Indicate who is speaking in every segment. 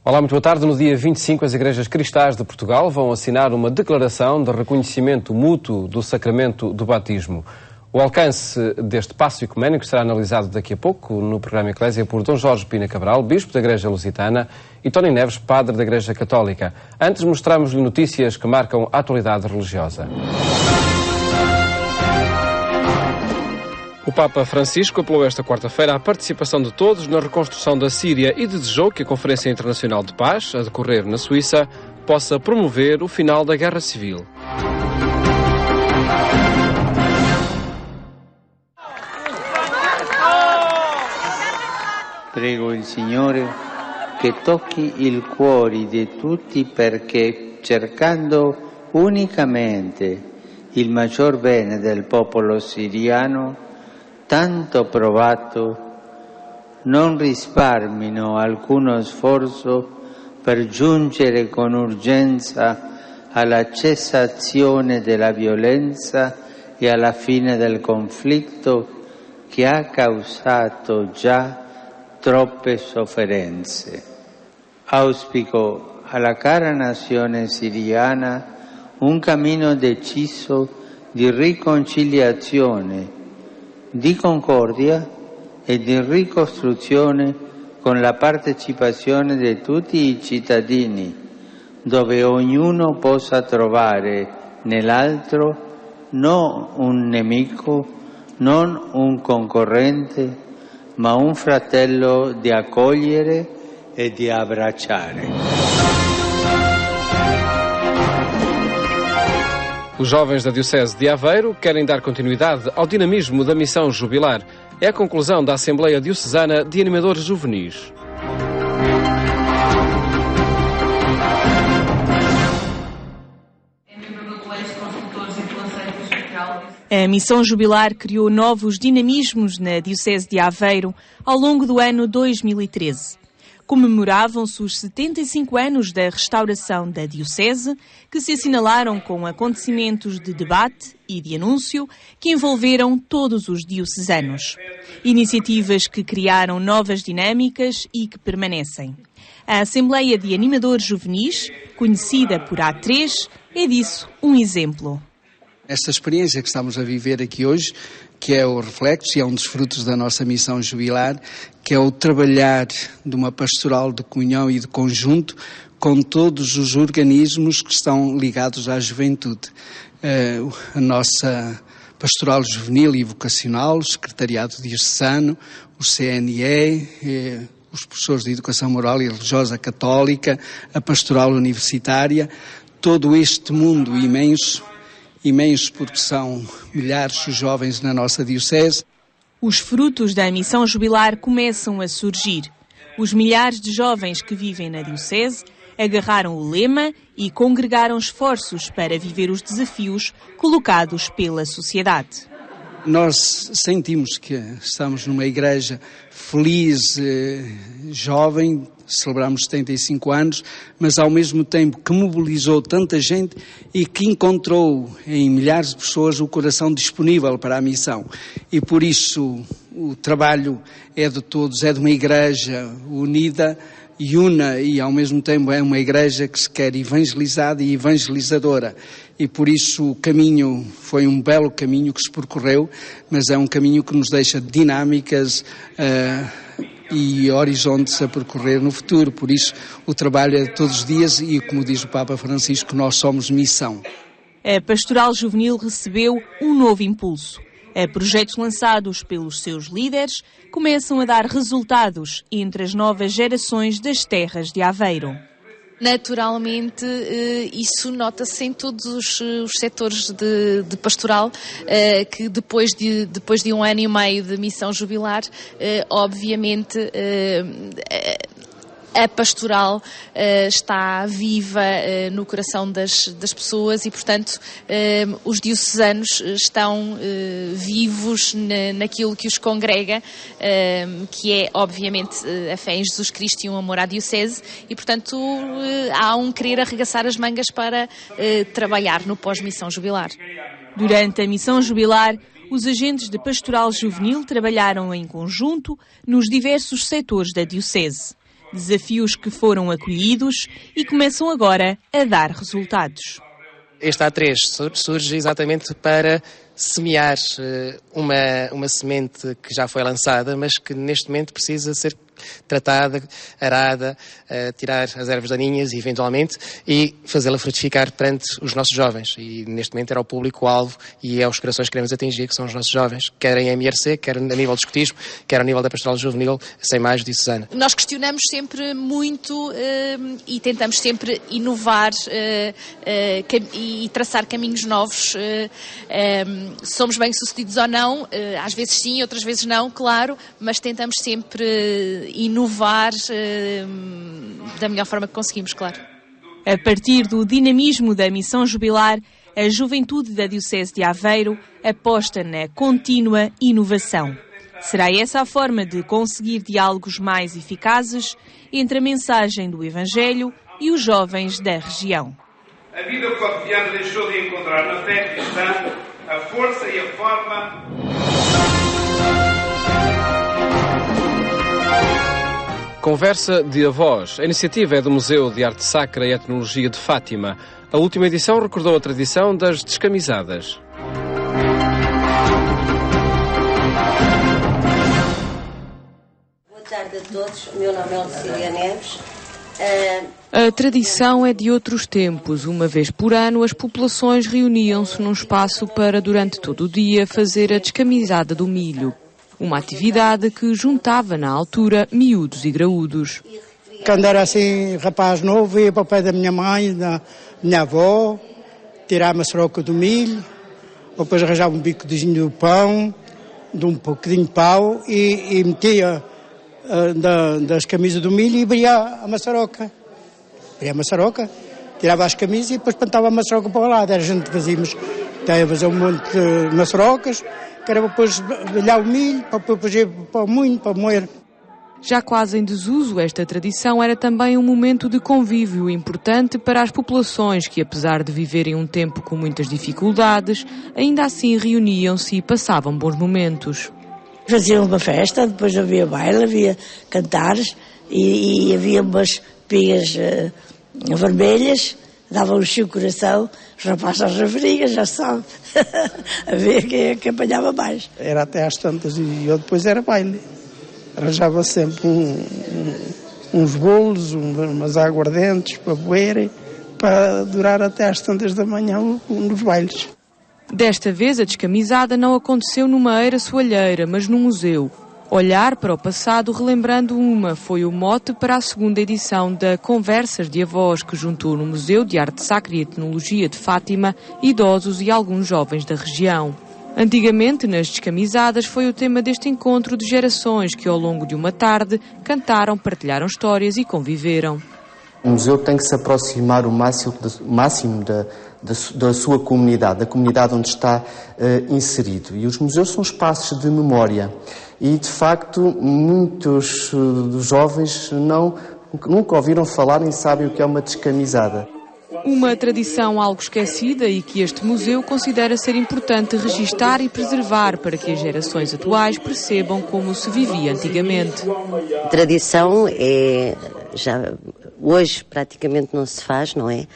Speaker 1: Olá, muito boa tarde. No dia 25, as Igrejas Cristãs de Portugal vão assinar uma declaração de reconhecimento mútuo do sacramento do batismo. O alcance deste passo ecuménico será analisado daqui a pouco no programa Eclésia por Dom Jorge Pina Cabral, Bispo da Igreja Lusitana, e Tony Neves, Padre da Igreja Católica. Antes mostramos-lhe notícias que marcam a atualidade religiosa. O Papa Francisco apelou esta quarta-feira à participação de todos na reconstrução da Síria e desejou que a Conferência Internacional de Paz, a decorrer na Suíça, possa promover o final da guerra civil.
Speaker 2: Prego il Signore che tocchi il cuore di tutti perché, cercando unicamente il maggior bene del popolo siriano, tanto provato, non risparmino alcuno sforzo per giungere con urgenza alla cessazione della violenza e alla fine del conflitto che ha causato già troppe sofferenze. Auspico alla cara nazione siriana un cammino deciso di riconciliazione, di concordia e di ricostruzione con la partecipazione di tutti i cittadini, dove ognuno possa trovare nell'altro non un nemico, non un concorrente, ma un fratello di accogliere e di abbracciare.
Speaker 1: Os jovens da Diocese de Aveiro querem dar continuidade ao dinamismo da missão jubilar. É a conclusão da Assembleia Diocesana de Animadores Juvenis.
Speaker 3: A Missão Jubilar criou novos dinamismos na Diocese de Aveiro ao longo do ano 2013. Comemoravam-se os 75 anos da restauração da Diocese, que se assinalaram com acontecimentos de debate e de anúncio que envolveram todos os diocesanos. Iniciativas que criaram novas dinâmicas e que permanecem. A Assembleia de Animadores Juvenis, conhecida por A3, é disso um exemplo.
Speaker 4: Esta experiência que estamos a viver aqui hoje, que é o reflexo e é um dos frutos da nossa missão jubilar, que é o trabalhar de uma pastoral de comunhão e de conjunto com todos os organismos que estão ligados à juventude. A nossa pastoral juvenil e vocacional, o Secretariado Diocesano, o CNE, os professores de Educação Moral e Religiosa Católica, a pastoral universitária, todo este mundo imenso porque são milhares de jovens na nossa Diocese.
Speaker 3: Os frutos da missão jubilar começam a surgir. Os milhares de jovens que vivem na Diocese agarraram o lema e congregaram esforços para viver os desafios colocados pela sociedade.
Speaker 4: Nós sentimos que estamos numa igreja feliz, jovem, celebramos 75 anos, mas ao mesmo tempo que mobilizou tanta gente e que encontrou em milhares de pessoas o coração disponível para a missão. E por isso o trabalho é de todos, é de uma igreja unida e una, e ao mesmo tempo é uma igreja que se quer evangelizada e evangelizadora. E por isso o caminho foi um belo caminho que se percorreu, mas é um caminho que nos deixa dinâmicas e horizontes a percorrer no futuro. Por isso o trabalho é de todos os dias e, como diz o Papa Francisco, nós somos missão.
Speaker 3: A Pastoral Juvenil recebeu um novo impulso. Projetos lançados pelos seus líderes começam a dar resultados entre as novas gerações das terras de Aveiro.
Speaker 5: Naturalmente, isso nota-se em todos os setores de pastoral, que depois de um ano e meio de missão jubilar, obviamente a pastoral está viva no coração das pessoas e, portanto, os diocesanos estão vivos naquilo que os congrega, que é, obviamente, a fé em Jesus Cristo e um amor à diocese e, portanto, há um querer arregaçar as mangas para trabalhar no pós-missão jubilar.
Speaker 3: Durante a missão jubilar, os agentes de pastoral juvenil trabalharam em conjunto nos diversos setores da diocese. Desafios que foram acolhidos e começam agora a dar resultados.
Speaker 6: Este A3 surge exatamente para semear uma semente que já foi lançada, mas que neste momento precisa ser tratada, arada, tirar as ervas daninhas, eventualmente, e fazê-la frutificar perante os nossos jovens. E neste momento era o público-alvo e é os corações que queremos atingir, que são os nossos jovens, quer em MRC, quer a nível do escotismo, quer a nível da pastoral juvenil, sem mais diocesana.
Speaker 5: Nós questionamos sempre muito e tentamos sempre inovar e traçar caminhos novos. Somos bem-sucedidos ou não, às vezes sim, outras vezes não, claro, mas tentamos sempre inovar da melhor forma que conseguimos, claro.
Speaker 3: A partir do dinamismo da missão jubilar, a juventude da Diocese de Aveiro aposta na contínua inovação. Será essa a forma de conseguir diálogos mais eficazes entre a mensagem do Evangelho e os jovens da região.
Speaker 7: A vida cotidiana deixou de encontrar na fé cristã a força e a forma.
Speaker 1: Conversa de Avós. A iniciativa é do Museu de Arte Sacra e Etnologia de Fátima. A última edição recordou a tradição das descamisadas.
Speaker 8: Boa tarde a todos. O meu nome é Lucília Neves.
Speaker 9: A tradição é de outros tempos. Uma vez por ano, as populações reuniam-se num espaço para, durante todo o dia, fazer a descamisada do milho. Uma atividade que juntava, na altura, miúdos e graúdos.
Speaker 10: Quando era assim, rapaz novo, ia para o pé da minha mãe, da minha avó, tirar a maçaroca do milho, depois arranjava um bicozinho do pão, de um pouquinho de pau, e metia das camisas do milho e abria a maçaroca. Abria a maçaroca, tirava as camisas e depois plantava a maçaroca para o lado. A gente fazíamos, fazer um monte de maçarocas, que era depois olhar o milho, para o moinho, para moer.
Speaker 9: Já quase em desuso, esta tradição era também um momento de convívio importante para as populações que, apesar de viverem um tempo com muitas dificuldades, ainda assim reuniam-se e passavam bons momentos.
Speaker 11: Faziam uma festa, depois havia baile, havia cantares e havia umas pigas vermelhas, davam-lhes o coração, os rapazes às raparigas, já sabe, a ver quem é que apanhava mais.
Speaker 10: Era até às tantas e eu depois era baile. Arranjava sempre uns bolos, umas aguardentes para beberem, para durar até às tantas da manhã nos bailes.
Speaker 9: Desta vez a descamisada não aconteceu numa eira soalheira, mas num museu. Olhar para o passado relembrando foi o mote para a segunda edição da Conversas de Avós, que juntou no Museu de Arte Sacra e Etnologia de Fátima idosos e alguns jovens da região. Antigamente, nas descamisadas, foi o tema deste encontro de gerações que, ao longo de uma tarde, cantaram, partilharam histórias e conviveram.
Speaker 12: O museu tem que se aproximar o máximo da sua comunidade, da comunidade onde está inserido. E os museus são espaços de memória. E, de facto, muitos dos jovens nunca ouviram falar nem sabem o que é uma descamisada.
Speaker 9: Uma tradição algo esquecida e que este museu considera ser importante registar e preservar para que as gerações atuais percebam como se vivia antigamente.
Speaker 8: A tradição já hoje praticamente não se faz, não é?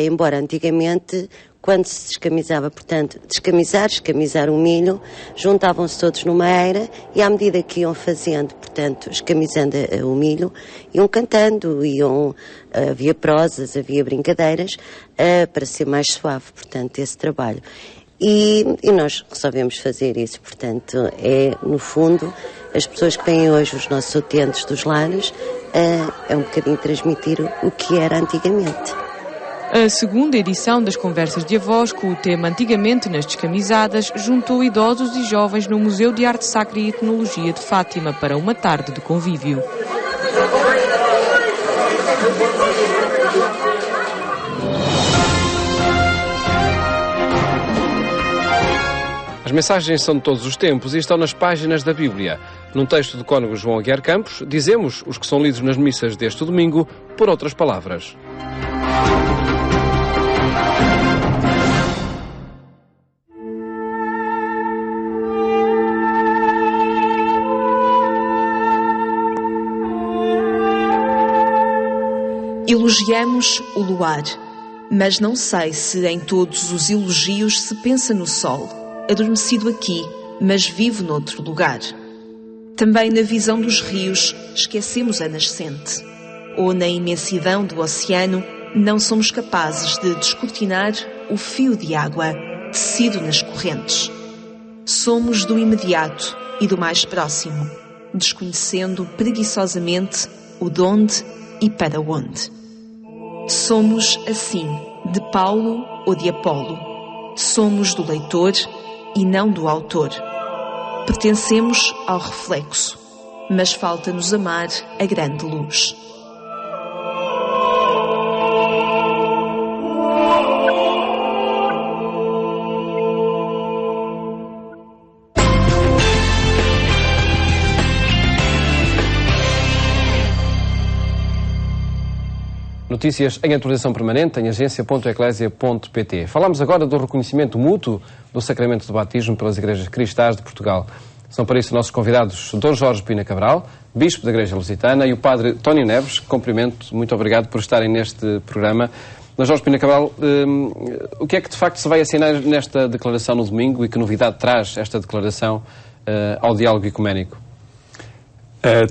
Speaker 8: Embora antigamente, quando se descamisava, portanto, descamisar o milho, juntavam-se todos numa eira e à medida que iam fazendo, portanto, descamisando o milho, iam cantando, havia prosas, havia brincadeiras, para ser mais suave, portanto, esse trabalho. E nós resolvemos fazer isso, portanto, no fundo, as pessoas que vêm hoje, os nossos utentes dos lares, é um bocadinho transmitir o que era antigamente.
Speaker 9: A segunda edição das Conversas de Avós, com o tema Antigamente nas Descamisadas, juntou idosos e jovens no Museu de Arte Sacra e Etnologia de Fátima para uma tarde de convívio.
Speaker 1: As mensagens são de todos os tempos e estão nas páginas da Bíblia. Num texto do cônego João Aguiar Campos, dizemos os que são lidos nas missas deste domingo, por outras palavras.
Speaker 3: Elogiamos o luar, mas não sei se em todos os elogios se pensa no sol, adormecido aqui, mas vivo noutro lugar. Também na visão dos rios esquecemos a nascente, ou na imensidão do oceano não somos capazes de descortinar o fio de água tecido nas correntes. Somos do imediato e do mais próximo, desconhecendo preguiçosamente o donde e para onde. Somos, assim, de Paulo ou de Apolo. Somos do leitor e não do autor. Pertencemos ao reflexo, mas falta-nos amar a grande luz.
Speaker 1: Notícias em atualização permanente em agência.eclésia.pt. Falamos agora do reconhecimento mútuo do sacramento do batismo pelas igrejas cristãs de Portugal. São para isso nossos convidados Dom Jorge Pina Cabral, Bispo da Igreja Lusitana, e o Padre Tónio Neves, que cumprimento, muito obrigado por estarem neste programa. Dom Jorge Pina Cabral, o que é que de facto se vai assinar nesta declaração no domingo e que novidade traz esta declaração ao diálogo ecuménico?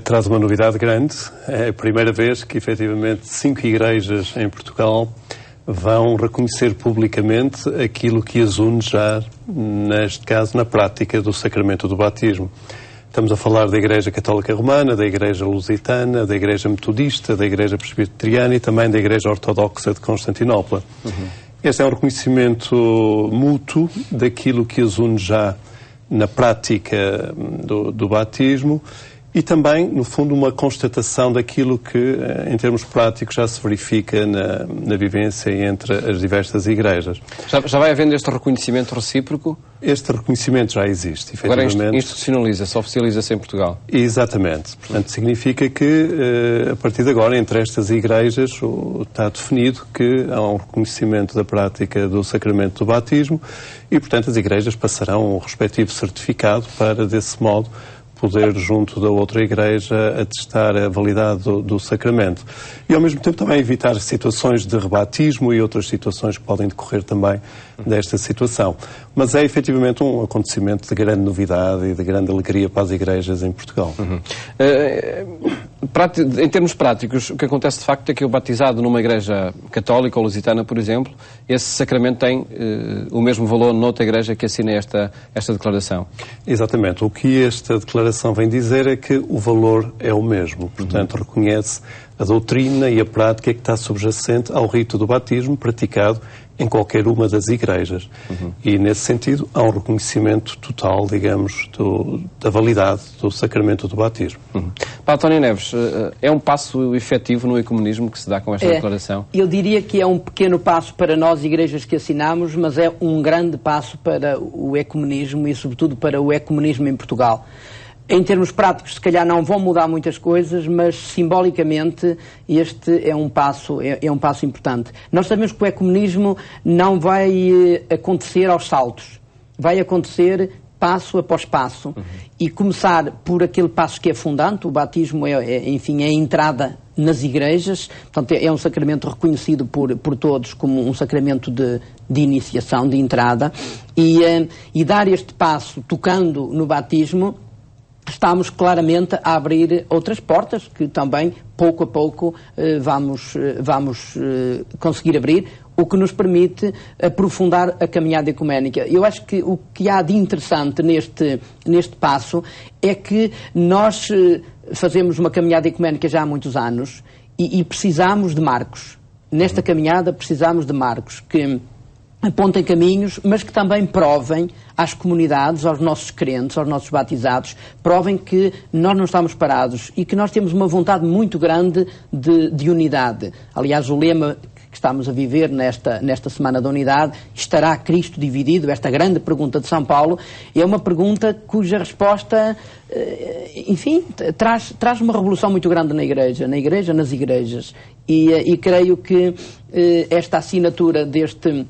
Speaker 13: Traz uma novidade grande. É a primeira vez que, efetivamente, 5 igrejas em Portugal vão reconhecer publicamente aquilo que as une já, neste caso, na prática do sacramento do batismo. Estamos a falar da Igreja Católica Romana, da Igreja Lusitana, da Igreja Metodista, da Igreja Presbiteriana e também da Igreja Ortodoxa de Constantinopla. Este é um reconhecimento mútuo daquilo que as une já na prática do batismo, e também, no fundo, uma constatação daquilo que, em termos práticos, já se verifica na vivência entre as diversas igrejas.
Speaker 1: Já vai havendo este reconhecimento recíproco?
Speaker 13: Este reconhecimento já existe, efetivamente.
Speaker 1: Agora institucionaliza-se, oficializa-se em Portugal.
Speaker 13: Exatamente. Portanto, significa que, a partir de agora, entre estas igrejas, está definido que há um reconhecimento da prática do sacramento do batismo e, portanto, as igrejas passarão o respectivo certificado para, desse modo, poder, junto da outra igreja, atestar a validade do sacramento. E, ao mesmo tempo, também evitar situações de rebatismo e outras situações que podem decorrer também desta situação. Mas é, efetivamente, um acontecimento de grande novidade e de grande alegria para as igrejas em Portugal.
Speaker 1: Em termos práticos, o que acontece, de facto, é que o batizado numa igreja católica ou lusitana, por exemplo, esse sacramento tem o mesmo valor noutra igreja que assina esta declaração.
Speaker 13: Exatamente. O que esta declaração vem dizer é que o valor é o mesmo. Portanto, reconhece a doutrina e a prática que está subjacente ao rito do batismo praticado em qualquer uma das igrejas. E, nesse sentido, há um reconhecimento total, digamos, da validade do sacramento do batismo.
Speaker 1: Padre Tónio Neves, é um passo efetivo no ecumenismo que se dá com esta declaração?
Speaker 14: Eu diria que é um pequeno passo para nós, igrejas que assinamos, mas é um grande passo para o ecumenismo e, sobretudo, para o ecumenismo em Portugal. Em termos práticos, se calhar não vão mudar muitas coisas, mas simbolicamente este é um passo importante. Nós sabemos que o ecumenismo não vai acontecer aos saltos, vai acontecer passo após passo e começar por aquele passo que é fundante. O batismo enfim, é a entrada nas igrejas, portanto é um sacramento reconhecido por todos como um sacramento de iniciação, de entrada, e dar este passo tocando no batismo. Estamos claramente a abrir outras portas que também, pouco a pouco, vamos conseguir abrir, o que nos permite aprofundar a caminhada ecuménica. Eu acho que o que há de interessante neste passo é que nós fazemos uma caminhada ecuménica já há muitos anos e precisamos de marcos. Nesta caminhada precisamos de marcos que apontem caminhos, mas que também provem às comunidades, aos nossos crentes, aos nossos batizados, provem que nós não estamos parados e que nós temos uma vontade muito grande de unidade. Aliás, o lema que estamos a viver nesta Semana da Unidade, estará Cristo dividido? Esta grande pergunta de São Paulo é uma pergunta cuja resposta, enfim, traz uma revolução muito grande na Igreja, nas igrejas. E creio que esta assinatura deste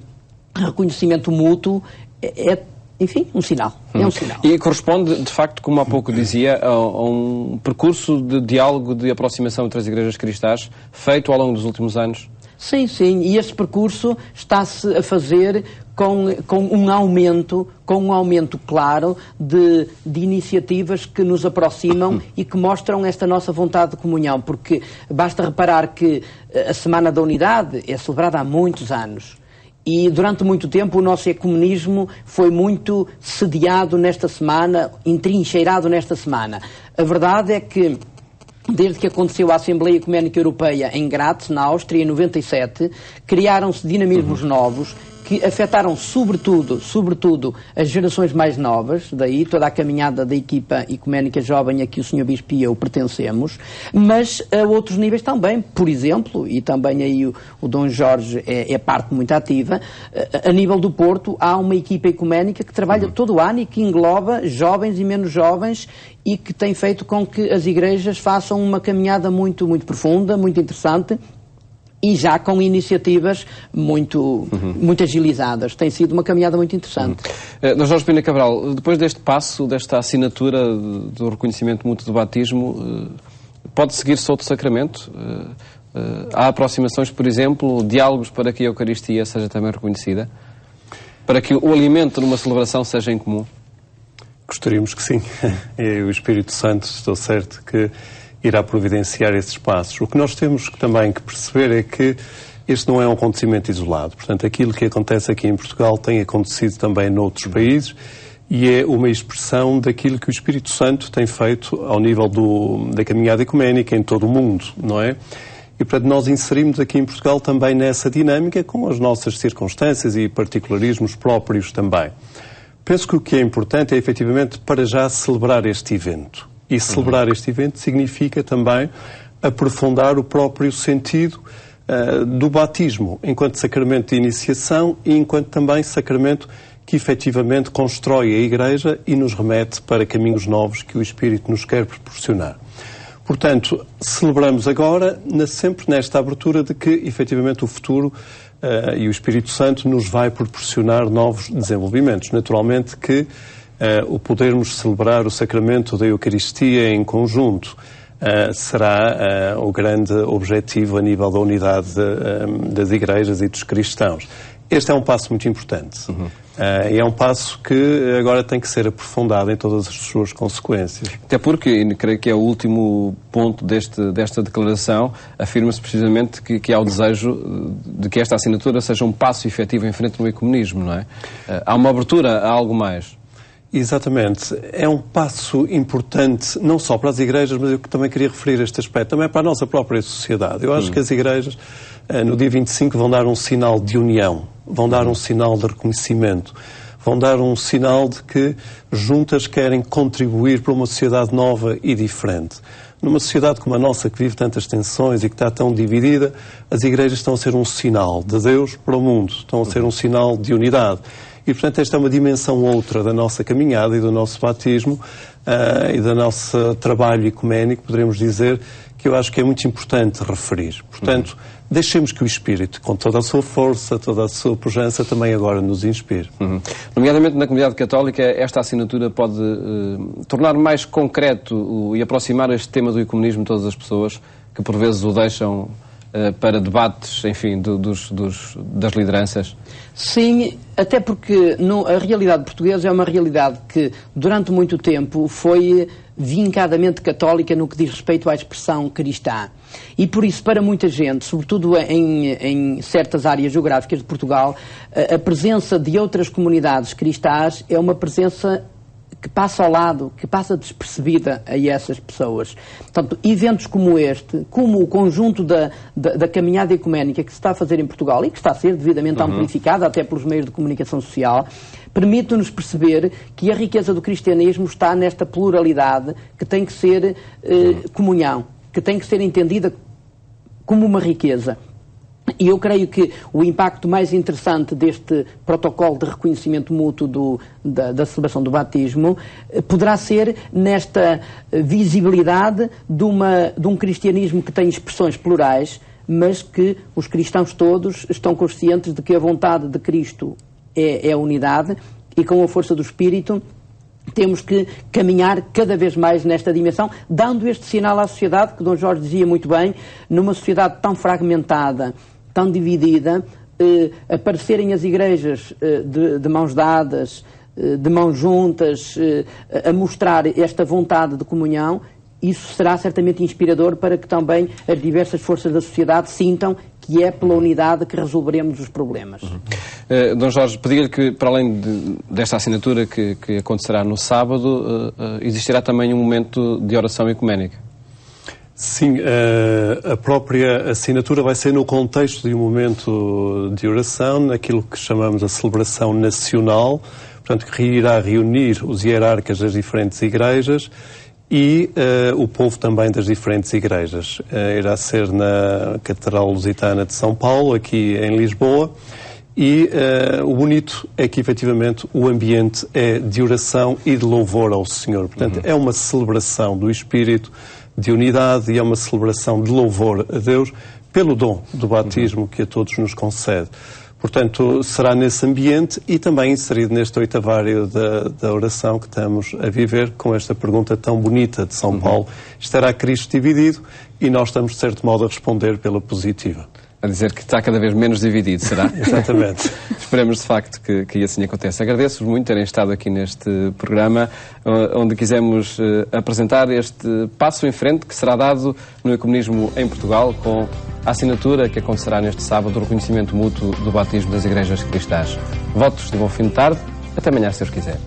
Speaker 14: reconhecimento mútuo é enfim, um sinal. É um sinal.
Speaker 1: E corresponde, de facto, como há pouco dizia, a um percurso de diálogo, de aproximação entre as igrejas cristãs, feito ao longo dos últimos anos?
Speaker 14: Sim, sim. E esse percurso está-se a fazer com um aumento claro de iniciativas que nos aproximam e que mostram esta nossa vontade de comunhão. Porque basta reparar que a Semana da Unidade é celebrada há muitos anos. E durante muito tempo o nosso ecumenismo foi muito sediado nesta semana, entrincheirado nesta semana. A verdade é que, desde que aconteceu a Assembleia Ecuménica Europeia em Graz, na Áustria, em 97, criaram-se dinamismos novos que afetaram sobretudo as gerações mais novas, daí toda a caminhada da equipa ecuménica jovem a que o Sr. Bispo e eu pertencemos, mas a outros níveis também, por exemplo, e também aí o Dom Jorge é parte muito ativa, a nível do Porto há uma equipa ecuménica que trabalha todo o ano e que engloba jovens e menos jovens e que tem feito com que as igrejas façam uma caminhada muito, muito profunda, muito interessante, e já com iniciativas muito agilizadas. Tem sido uma caminhada muito interessante.
Speaker 1: Dr. Jorge Pina Cabral, depois deste passo, desta assinatura do reconhecimento mútuo do batismo, pode seguir-se outro sacramento? Há aproximações, por exemplo, diálogos para que a Eucaristia seja também reconhecida? Para que o alimento numa celebração seja em comum?
Speaker 13: Gostaríamos que sim. E o Espírito Santo, estou certo que irá providenciar esses passos. O que nós temos também que perceber é que este não é um acontecimento isolado. Portanto, aquilo que acontece aqui em Portugal tem acontecido também noutros países e é uma expressão daquilo que o Espírito Santo tem feito ao nível da caminhada ecuménica em todo o mundo, não é? E, portanto, nós inserimos aqui em Portugal também nessa dinâmica com as nossas circunstâncias e particularismos próprios também. Penso que o que é importante é, efetivamente, para já celebrar este evento. E celebrar este evento significa também aprofundar o próprio sentido do batismo, enquanto sacramento de iniciação e enquanto também sacramento que efetivamente constrói a Igreja e nos remete para caminhos novos que o Espírito nos quer proporcionar. Portanto, celebramos agora sempre nesta abertura de que efetivamente o futuro e o Espírito Santo nos vai proporcionar novos desenvolvimentos. Naturalmente que o podermos celebrar o sacramento da Eucaristia em conjunto será o grande objetivo a nível da unidade das igrejas e dos cristãos. Este é um passo muito importante. E é um passo que agora tem que ser aprofundado em todas as suas consequências.
Speaker 1: Até porque, e creio que é o último ponto desta declaração, afirma-se precisamente que há o desejo de que esta assinatura seja um passo efetivo em frente no ecumenismo, não é? Há uma abertura a algo mais.
Speaker 13: Exatamente. É um passo importante, não só para as igrejas, mas eu também queria referir este aspecto, também para a nossa própria sociedade. Eu acho que as igrejas, no dia 25, vão dar um sinal de união, vão dar um sinal de reconhecimento, vão dar um sinal de que juntas querem contribuir para uma sociedade nova e diferente. Numa sociedade como a nossa, que vive tantas tensões e que está tão dividida, as igrejas estão a ser um sinal de Deus para o mundo, estão a ser um sinal de unidade. E, portanto, esta é uma dimensão outra da nossa caminhada e do nosso batismo e do nosso trabalho ecuménico, poderemos dizer, que eu acho que é muito importante referir. Portanto, deixemos que o Espírito, com toda a sua força, toda a sua pujança, também agora nos inspire.
Speaker 1: Nomeadamente na comunidade católica, esta assinatura pode tornar mais concreto e aproximar este tema do ecumenismo de todas as pessoas que, por vezes, o deixam para debates, enfim, das lideranças?
Speaker 14: Sim, até porque a realidade portuguesa é uma realidade que durante muito tempo foi vincadamente católica no que diz respeito à expressão cristã. E por isso, para muita gente, sobretudo em certas áreas geográficas de Portugal, a presença de outras comunidades cristãs é uma presença que passa ao lado, que passa despercebida a essas pessoas. Portanto, eventos como este, como o conjunto da caminhada ecuménica que se está a fazer em Portugal e que está a ser devidamente amplificada até pelos meios de comunicação social, permite-nos perceber que a riqueza do cristianismo está nesta pluralidade que tem que ser comunhão, que tem que ser entendida como uma riqueza. E eu creio que o impacto mais interessante deste protocolo de reconhecimento mútuo da celebração do batismo poderá ser nesta visibilidade de um cristianismo que tem expressões plurais, mas que os cristãos todos estão conscientes de que a vontade de Cristo é a unidade e com a força do Espírito temos que caminhar cada vez mais nesta dimensão, dando este sinal à sociedade, que Dom Jorge dizia muito bem, numa sociedade tão fragmentada, tão dividida, aparecerem as igrejas de mãos dadas, de mãos juntas, a mostrar esta vontade de comunhão. Isso será certamente inspirador para que também as diversas forças da sociedade sintam que é pela unidade que resolveremos os problemas.
Speaker 1: Dom Jorge, pedia-lhe que, para além desta assinatura que acontecerá no sábado, existirá também um momento de oração ecuménica.
Speaker 13: Sim, a própria assinatura vai ser no contexto de um momento de oração, naquilo que chamamos a celebração nacional, portanto, que irá reunir os hierarcas das diferentes igrejas e o povo também das diferentes igrejas. Irá ser na Catedral Lusitana de São Paulo, aqui em Lisboa, e o bonito é que, efetivamente, o ambiente é de oração e de louvor ao Senhor. Portanto, é uma celebração do Espírito, de unidade, e é uma celebração de louvor a Deus pelo dom do batismo que a todos nos concede. Portanto, será nesse ambiente e também inserido neste oitavário da oração que estamos a viver, com esta pergunta tão bonita de São Paulo. Estará Cristo dividido? E nós estamos, de certo modo, a responder pela positiva.
Speaker 1: A dizer que está cada vez menos dividido, será?
Speaker 13: Exatamente.
Speaker 1: Esperemos, de facto, que assim aconteça. Agradeço-vos muito terem estado aqui neste programa, onde quisemos apresentar este passo em frente que será dado no ecumenismo em Portugal, com a assinatura que acontecerá neste sábado, o reconhecimento mútuo do batismo das igrejas cristãs. Votos de bom fim de tarde. Até amanhã, se Deus quiser.